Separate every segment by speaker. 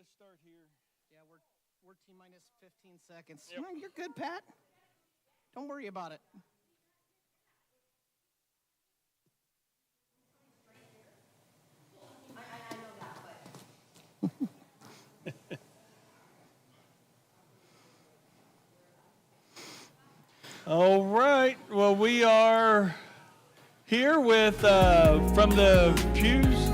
Speaker 1: to start here.
Speaker 2: Yeah, we're T-minus 15 seconds.
Speaker 1: Yep.
Speaker 2: No, you're good, Pat. Don't worry about it. I know that, but...
Speaker 1: All right. Well, we are here with from the pews.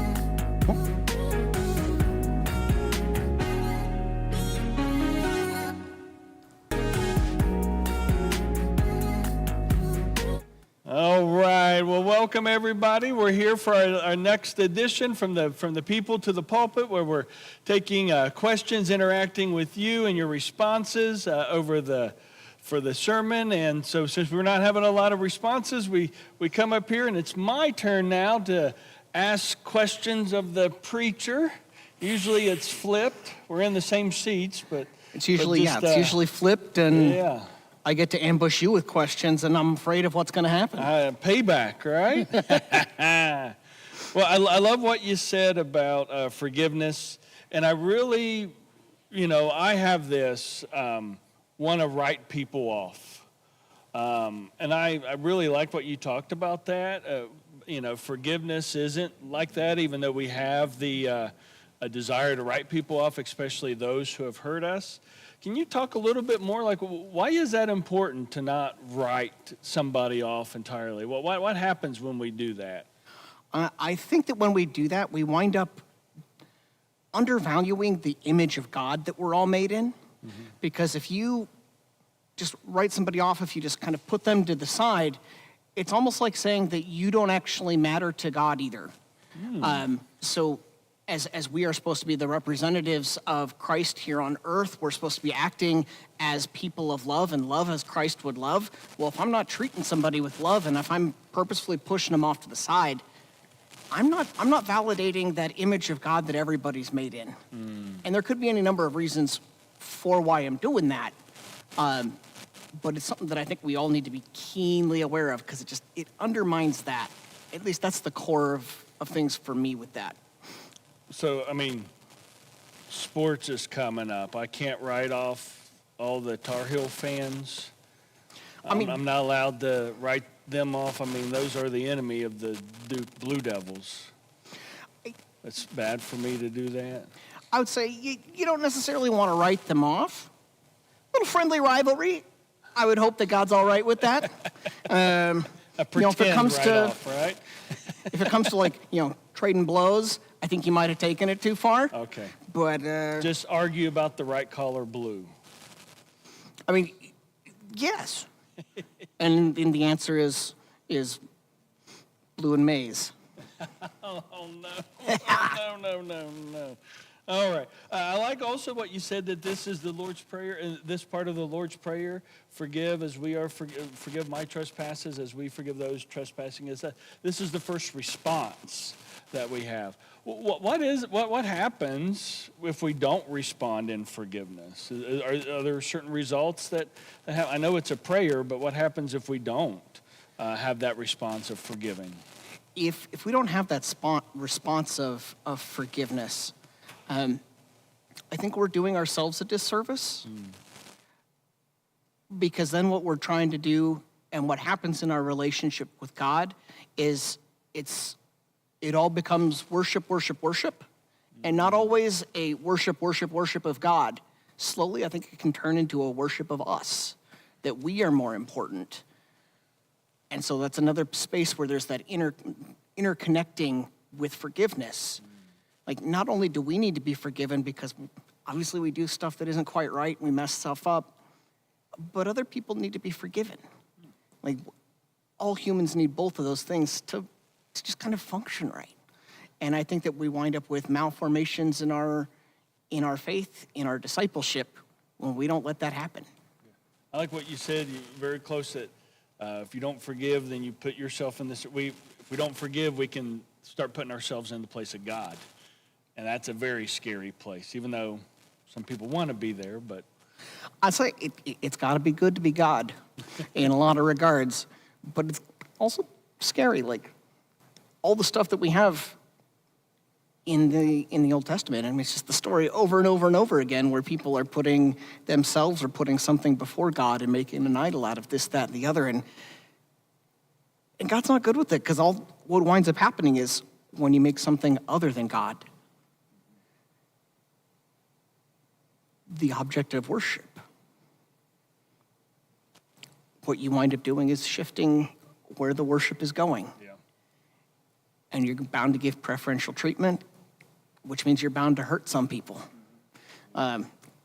Speaker 1: All right. Well, welcome everybody. We're here for our next edition from the people to the pulpit, where we're taking questions, interacting with you and your responses for the sermon. And so since we're not having a lot of responses, we come up here, and it's my turn now to ask questions of the preacher. Usually it's flipped. We're in the same seats, but
Speaker 2: it's usually it's usually flipped, and
Speaker 1: yeah.
Speaker 2: I get to ambush you with questions, and I'm afraid of what's going to happen.
Speaker 1: Payback, right? Well, I love what you said about forgiveness, and I really, I have this want to write people off, and I really like what you talked about that. Forgiveness isn't like that, even though we have a desire to write people off, especially those who have hurt us. Can you talk a little bit more, like, why is that important to not write somebody off entirely? Well, what happens when we do that?
Speaker 2: I think that when we do that, we wind up undervaluing the image of God that we're all made in. Mm-hmm. Because if you just write somebody off, if you just kind of put them to the side, it's almost like saying that you don't actually matter to God either. So as we are supposed to be the representatives of Christ here on earth, we're supposed to be acting as people of love and love as Christ would love. Well, if I'm not treating somebody with love, and if I'm purposefully pushing them off to the side, I'm not validating that image of God that everybody's made in. And there could be any number of reasons for why I'm doing that. But it's something that I think we all need to be keenly aware of, because it undermines that. At least that's the core of things for me with that.
Speaker 1: So, sports is coming up. I can't write off all the Tar Heel fans. I'm not allowed to write them off. Those are the enemy of the Duke Blue Devils. It's bad for me to do that.
Speaker 2: I would say you don't necessarily want to write them off. A little friendly rivalry. I would hope that God's all right with that.
Speaker 1: If it comes right?
Speaker 2: If it comes to trading blows, I think you might have taken it too far.
Speaker 1: Okay.
Speaker 2: But
Speaker 1: just argue about the right color blue.
Speaker 2: Yes. and the answer is blue and maize.
Speaker 1: Oh no. All right. I like also what you said, that this is the Lord's Prayer, and this part of the Lord's Prayer, forgive as we are, forgive my trespasses as we forgive those trespassing us. This is the first response that we have. What happens if we don't respond in forgiveness? Are there certain results that have? I know it's a prayer, but what happens if we don't have that response of forgiving?
Speaker 2: If we don't have that response of forgiveness, I think we're doing ourselves a disservice. Because then what we're trying to do, and what happens in our relationship with God, is it all becomes worship, and not always a worship of God. Slowly, I think it can turn into a worship of us, that we are more important. And so that's another space where there's that interconnecting with forgiveness. Like, not only do we need to be forgiven because obviously we do stuff that isn't quite right, we mess stuff up, but other people need to be forgiven. Like, all humans need both of those things to just kind of function right. And I think that we wind up with malformations in our faith, in our discipleship, when we don't let that happen.
Speaker 1: I like what you said. You're very close that if you don't forgive, then you put yourself in this. If we don't forgive, we can start putting ourselves in the place of God. And that's a very scary place, even though some people want to be there. But
Speaker 2: I'd say it's got to be good to be God in a lot of regards. But it's also scary. Like, all the stuff that we have in the Old Testament. I mean, it's just the story over and over and over again where people are putting themselves or putting something before God and making an idol out of this, that, and the other. And God's not good with it, because all what winds up happening is when you make something other than God the object of worship, what you wind up doing is shifting where the worship is going.
Speaker 1: Yeah.
Speaker 2: And you're bound to give preferential treatment, which means you're bound to hurt some people.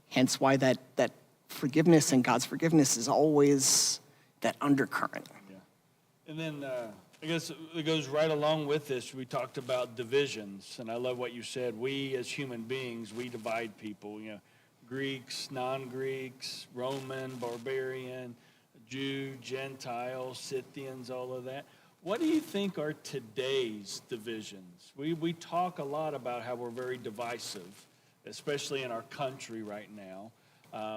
Speaker 2: Hence why that forgiveness and God's forgiveness is always that undercurrent.
Speaker 1: Yeah. And then I guess it goes right along with this. We talked about divisions, and I love what you said. We as human beings, we divide people. You know, Greeks, non-Greeks, Roman, barbarian, Jew, Gentile, Scythians, all of that. What do you think are today's divisions? We talk a lot about how we're very divisive, especially in our country right now.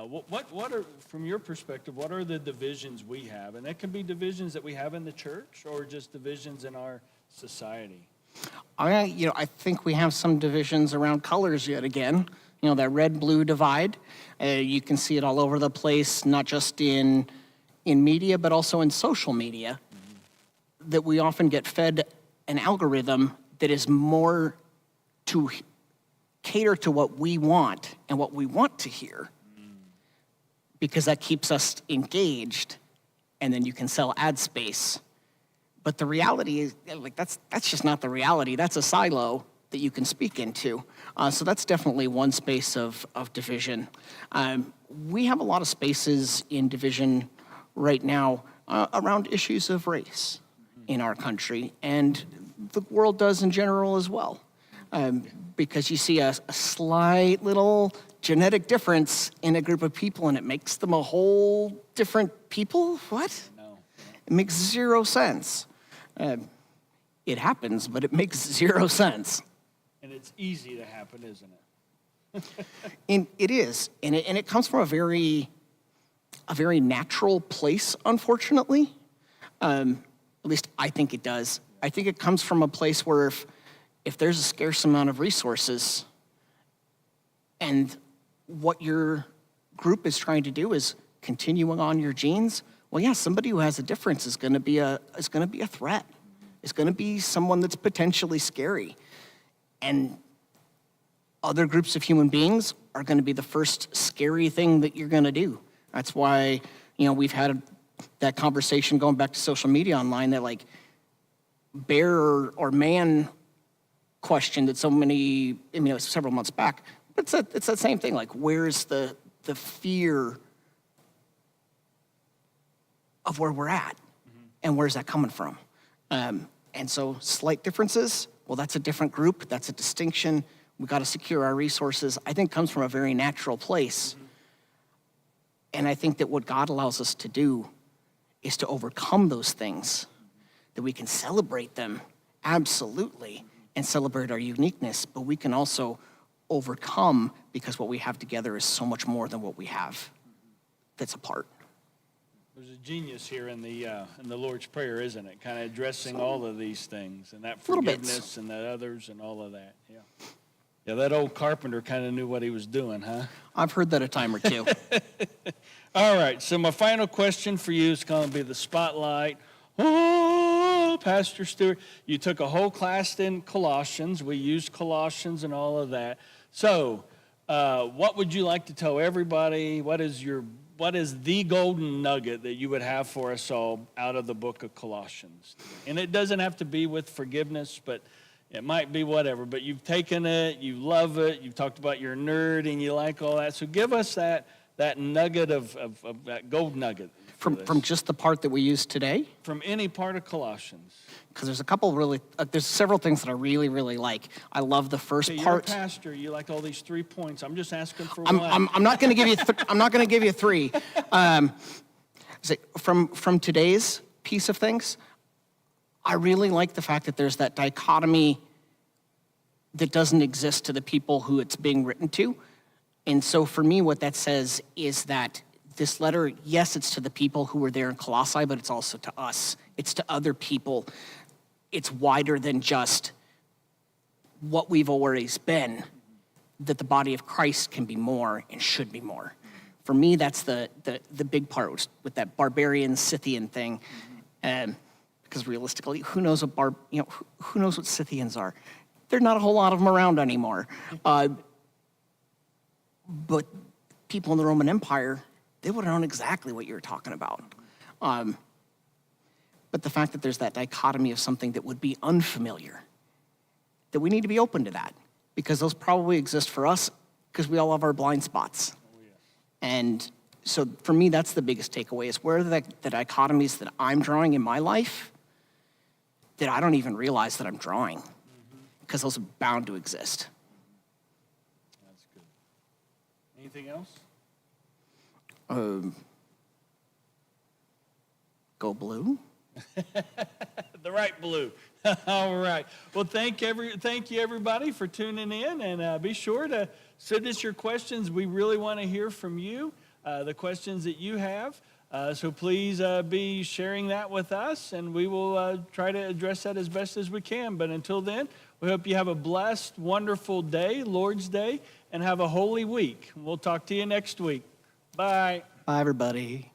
Speaker 1: What are, from your perspective, what are the divisions we have? And that can be divisions that we have in the church or just divisions in our society.
Speaker 2: I think we have some divisions around colors yet again. You know, that red-blue divide. You can see it all over the place, not just in media, but also in social media. Mm-hmm. That we often get fed an algorithm that is more to cater to what we want and what we want to hear. Because that keeps us engaged, and then you can sell ad space. But the reality is, like, that's just not the reality. That's a silo that you can speak into. So that's definitely one space of division. We have a lot of spaces in division right now around issues of race in our country, and the world does in general as well. Because you see a slight little genetic difference in a group of people, and it makes them a whole different people? What?
Speaker 1: No.
Speaker 2: It makes zero sense. It happens, but it makes zero sense.
Speaker 1: And it's easy to happen, isn't it?
Speaker 2: And it is, and it comes from a very natural place, unfortunately. At least I think it does. I think it comes from a place where if there's a scarce amount of resources, and what your group is trying to do is continuing on your genes, well, yeah, somebody who has a difference is going to be a threat. It's going to be someone that's potentially scary. And other groups of human beings are going to be the first scary thing that you're going to do. That's why, we've had that conversation going back to social media online, that like bear or man question that so many, several months back. It's that same thing. Like, where's the fear of where we're at, and where's that coming from? And so slight differences. Well, that's a different group. That's a distinction. We got to secure our resources. I think comes from a very natural place. And I think that what God allows us to do is to overcome those things, that we can celebrate them, absolutely, and celebrate our uniqueness, but we can also overcome because what we have together is so much more than what we have that's apart.
Speaker 1: There's a genius here in the Lord's Prayer, isn't it? Kind of addressing all of these things, and that forgiveness and that others and all of that. Yeah. Yeah, that old carpenter kind of knew what he was doing, huh?
Speaker 2: I've heard that a time or two.
Speaker 1: All right, so my final question for you is going to be the spotlight. Oh, Pastor Stewart, you took a whole class in Colossians. We used Colossians and all of that. So, what would you like to tell everybody? What is the golden nugget that you would have for us all out of the book of Colossians? And it doesn't have to be with forgiveness, but it might be whatever. But you've taken it, you love it, you've talked about your nerd, and you like all that. So give us that nugget of that gold nugget.
Speaker 2: From just the part that we used today?
Speaker 1: From any part of Colossians.
Speaker 2: Because there's a couple really, there's several things that I really, really like. I love the first part.
Speaker 1: You're a pastor. You like all these 3 points. I'm just asking for one.
Speaker 2: I'm not going to give you. I'm not going to give you three. From today's piece of things, I really like the fact that there's that dichotomy that doesn't exist to the people who it's being written to, and so for me, what that says is that this letter, yes, it's to the people who were there in Colossae, but it's also to us. It's to other people. It's wider than just what we've always been, that the body of Christ can be more and should be more. For me, that's the big part with that barbarian Scythian thing. Because realistically, who knows who knows what Scythians are? There's not a whole lot of them around anymore. But people in the Roman Empire, they would have known exactly what you were talking about. But the fact that there's that dichotomy of something that would be unfamiliar, that we need to be open to that, because those probably exist for us because we all have our blind spots. Oh, yeah. And so for me, that's the biggest takeaway, is where are the dichotomies that I'm drawing in my life that I don't even realize that I'm drawing, because those are bound to exist.
Speaker 1: That's good. Anything else?
Speaker 2: Go blue.
Speaker 1: The right blue. All right. Well, thank you everybody for tuning in, and be sure to send us your questions. We really want to hear from you, the questions that you have. So please be sharing that with us, and we will try to address that as best as we can. But until then, we hope you have a blessed, wonderful day, Lord's Day, and have a holy week. We'll talk to you next week. Bye.
Speaker 2: Bye, everybody.